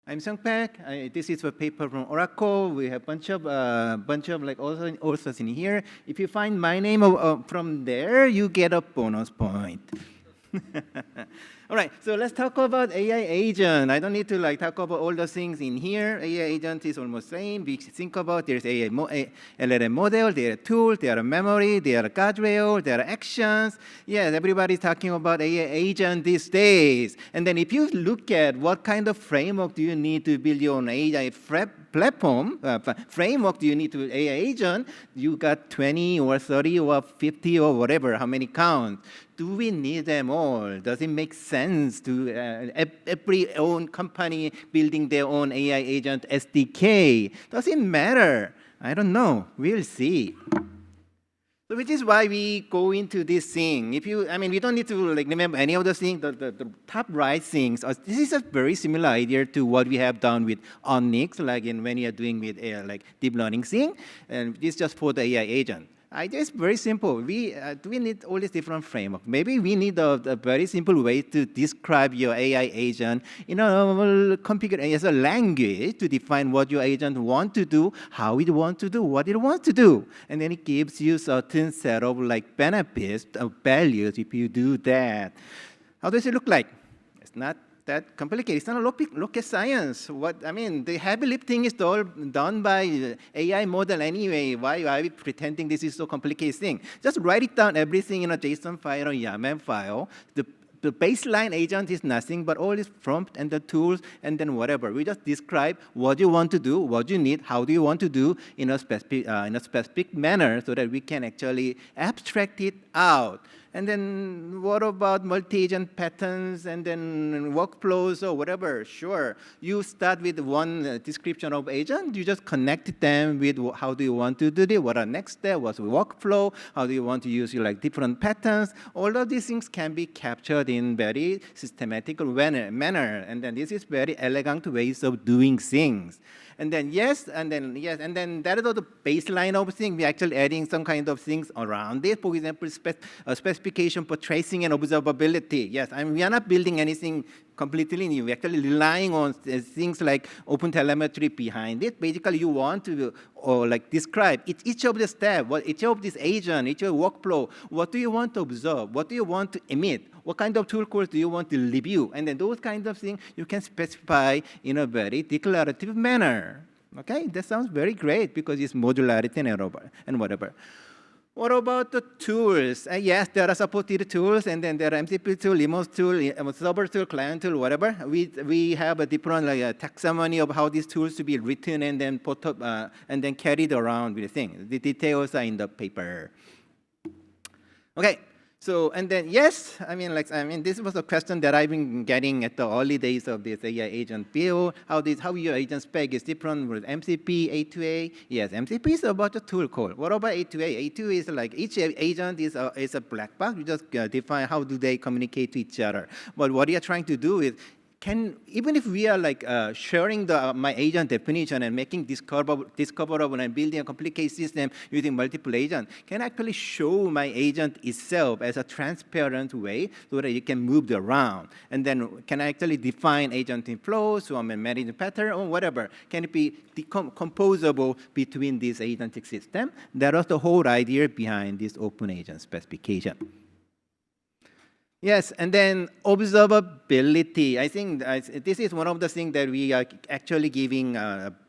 I'm Sungpack. This is a paper from Oracle. We have bunch of like authors in here. If you find my name from there, you get a bonus point. All right, so let's talk about AI agent. I don't need to like talk about all the things in here. AI agent is almost same. We think about there's LLM model, there are tools, there are memory, there are guardrail, there are actions. Yes, everybody's talking about AI agent these days. And then if you look at what kind of framework do you need to build your own AI platform, framework do you need to AI agent, you got 20 or 30 or 50 or whatever, how many count. Do we need them all? Does it make sense to every own company building their own AI agent SDK? Does it matter? I don't know. We'll see. So which is why we go into this thing. If you, I mean, we don't need to like remember any of those things. The top right things. This is a very similar idea to what we have done with Onyx, like when you are doing with like deep learning thing, and this is just for the AI agent. It's very simple. We need all these different frameworks. Maybe we need a very simple way to describe your AI agent in a configured as a language to define what your agent wants to do, how it wants to do, what it wants to do. And then it gives you certain set of like benefits of values if you do that. How does it look like? It's not that complicated. It's not rocket science. The heavy lifting is all done by AI model anyway. Why are we pretending this is so complicated thing? Just write it down, everything in a JSON file or YAML file. The baseline agent is nothing but all this prompt and the tools and then whatever. We just describe what you want to do, what you need, how do you want to do in a specific manner so that we can actually abstract it out. And then what about multi-agent patterns and then workflows or whatever? Sure, you start with one description of agent. You just connect them with how do you want to do it, what are next steps, what's the workflow, how do you want to use like different patterns. All of these things can be captured in very systematic manner. And then this is very elegant ways of doing things. And then and then that is the baseline of thing. We're actually adding some kind of things around it. For example, specification for tracing and observability. Yes, we are not building anything completely new. We're actually relying on things like open telemetry behind it. Basically, you want to like describe each of the steps, each of this agent, each of the workflow. What do you want to observe? What do you want to emit? What kind of tool calls do you want to review? And then those kinds of things you can specify in a very declarative manner. Okay, that sounds very great because it's modularity and whatever. What about the tools? Yes, there are supported tools, and then there are MCP tool, remote tool, server tool, client tool, whatever. We have a different like taxonomy of how these tools to be written and then put up and then carried around with the thing. The details are in the paper. Okay. So, and then, yes, this was a question that I've been getting at the early days of this AI agent build. How your agent spec is different with MCP, A2A. Yes, MCP is about the tool call. What about A2A? A2A is like each agent is a black box. You just define how do they communicate to each other. But what you're trying to do is, even if we are like sharing my agent definition and making discoverable and building a complicated system using multiple agents, can I actually show my agent itself as a transparent way so that it can move around? And then can I actually define agent in flows, so I'm managing pattern or whatever? Can it be composable between this agentic system? That was the whole idea behind this Open Agent Specification. Yes, and then observability. I think this is one of the things that we are actually giving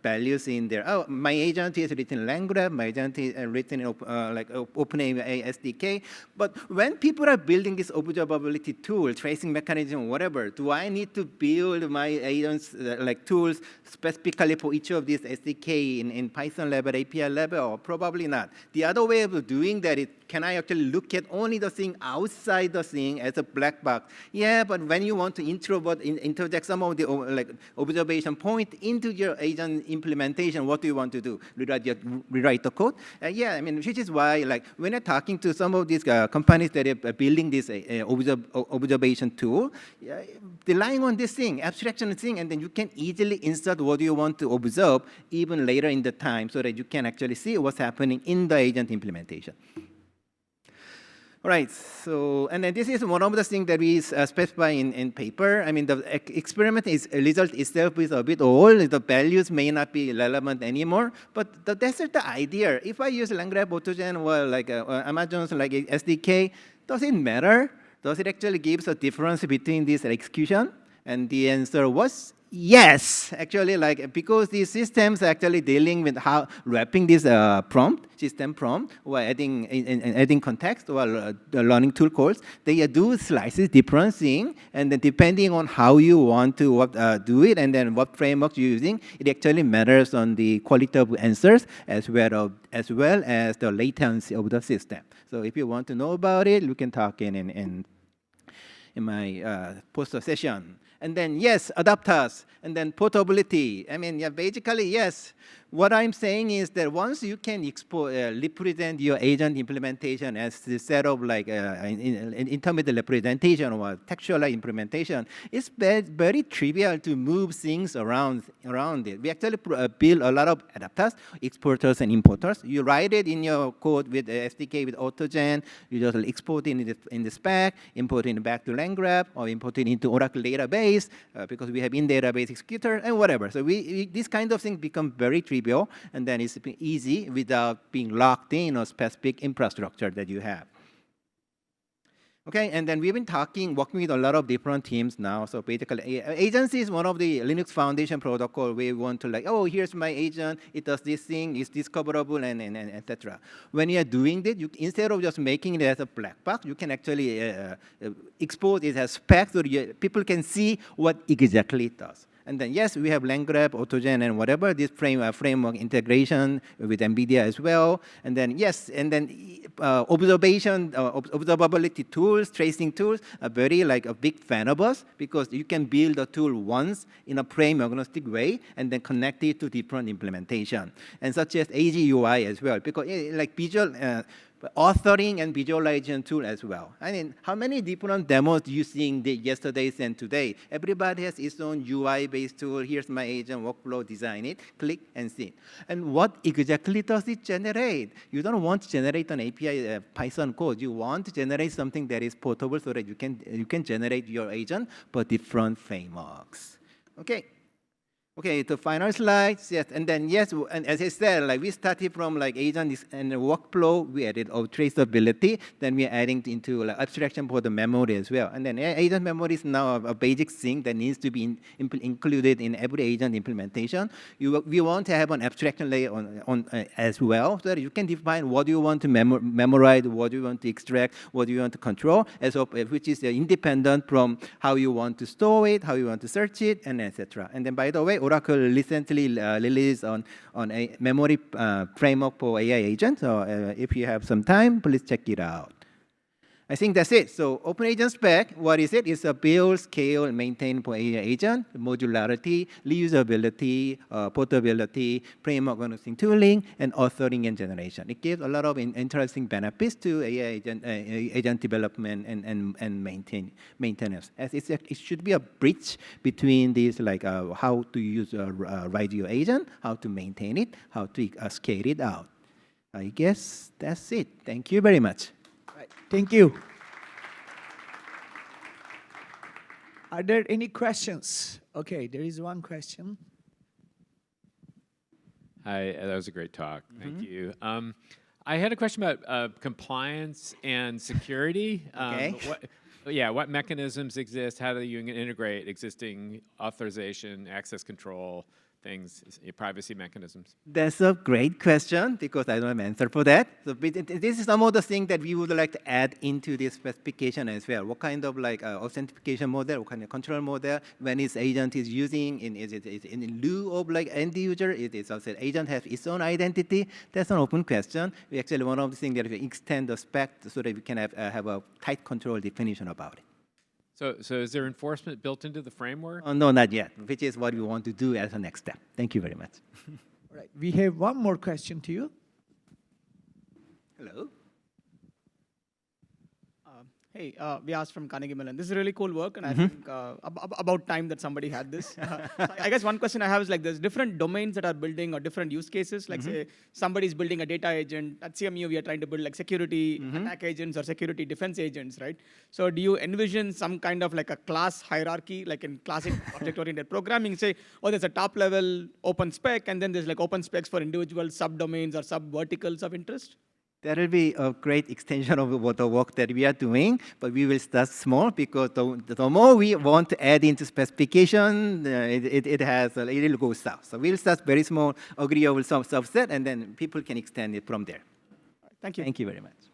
values in there. Oh, my agent is written in LangGraph, my agent is written in Open AI SDK. But when people are building this observability tool, tracing mechanism, whatever, do I need to build my agents like tools specifically for each of these SDK in Python level, API level? Or probably not. The other way of doing that is, can I actually look at only the thing outside the thing as a black box? Yeah, but when you want to interject some of the observation point into your agent implementation, what do you want to do? Rewrite the code? Which is why when you're talking to some of these companies that are building this observation tool, relying on this thing, abstraction thing, and then you can easily insert what you want to observe even later in the time so that you can actually see what's happening in the agent implementation. All right, so, and then this is one of the things that we specify in paper. I mean, the experiment result itself is a bit old. The values may not be relevant anymore, but that's the idea. If I use LangGraph, AutoGen, or like Amazon's like SDK, does it matter? Does it actually give a difference between this execution? And the answer was yes, actually, like because these systems are actually dealing with how wrapping this system prompt, or adding context, or the learning tool calls, they do slices differencing, and then depending on how you want to do it, and then what framework you're using, it actually matters on the quality of answers as well as the latency of the system. So if you want to know about it, we can talk in my poster session. And then, yes, adapters, and then portability. I mean, yeah, basically, yes. What I'm saying is that once you can represent your agent implementation as the set of like intermediate representation or textual implementation, it's very trivial to move things around it. We actually build a lot of adapters, exporters and importers. You write it in your code with SDK with AutoGen. You just export it in the Spec, import it back to LangGraph, or import it into Oracle database because we have in-database executor and whatever. So this kind of thing become very trivial, and then it's easy without being locked in a specific infrastructure that you have. Okay, and then we've been working with a lot of different teams now. So basically, agency is one of the Linux Foundation protocol where we want to like, oh, here's my agent, it does this thing, it's discoverable, and etc. When you're doing this, instead of just making it as a black box, you can actually export it as Spec so people can see what exactly it does. And then, yes, we have LangGraph, AutoGen, and whatever, this framework integration with NVIDIA as well. And then, yes, and then observability tools, tracing tools are very like a big fan of us because you can build a tool once in a frame-agnostic way and then connect it to different implementation. And such as AGUI as well, because like visual, authoring and visualization tool as well. I mean, how many different demos do you seeing yesterday and today? Everybody has its own UI-based tool. Here's my agent, workflow, design it, click and see. And what exactly does it generate? You don't want to generate an API Python code. You want to generate something that is portable so that you can generate your agent for different frameworks. Okay. Okay, the final slides, yes, and then yes, and as I said, like we started from like agent and workflow, we added traceability, then we're adding into like abstraction for the memory as well. And then agent memory is now a basic thing that needs to be included in every agent implementation. We want to have an abstraction layer on as well, so that you can define what you want to memorize, what you want to extract, what you want to control, which is independent from how you want to store it, how you want to search it, and etc. And then by the way, Oracle recently released on a memory framework for AI agents. So if you have some time, please check it out. I think that's it. So Open Agent Spec, what is it? It's a build, scale, and maintain for AI agent, modularity, reusability, portability, framework-agnostic tooling, and authoring and generation. It gives a lot of interesting benefits to AI agent development and maintenance. As it should be a bridge between these, like how to write your agent, how to maintain it, how to scale it out. I guess that's it. Thank you very much. Thank you. Are there any questions? Okay, there is one question. Hi, that was a great talk. Thank you. I had a question about compliance and security. Okay. What mechanisms exist? How do you integrate existing authorization, access control things, privacy mechanisms? That's a great question because I don't have an answer for that. So this is some of the things that we would like to add into this specification as well. What kind of like authentication model, what kind of control model, when its agent is using, is it in lieu of like end user, is it also agent has its own identity? That's an open question. We actually, one of the things that we extend the spec so that we can have a tight control definition about it. So is there enforcement built into the framework? No, not yet, which is what we want to do as a next step. Thank you very much. All right, we have one more question to you. Hello. Hey, Hey, Vyas from Carnegie Mellon. This is really cool work, and I think about time that somebody had this. So I guess one question I have is like there's different domains that are building or different use cases. Like say somebody's building a data agent. At CMU, we are trying to build like security attack agents or security defense agents, right? So do you envision some kind of like a class hierarchy, like in classic object-oriented programming? Say, oh, there's a top-level open spec, and then there's like open specs for individual subdomains or sub-verticals of interest? That will be a great extension of the work that we are doing, but we will start small because the more we want to add into specification, it will go south. So we'll start very small, agree over some subset, and then people can extend it from there. Thank you. Thank you very much.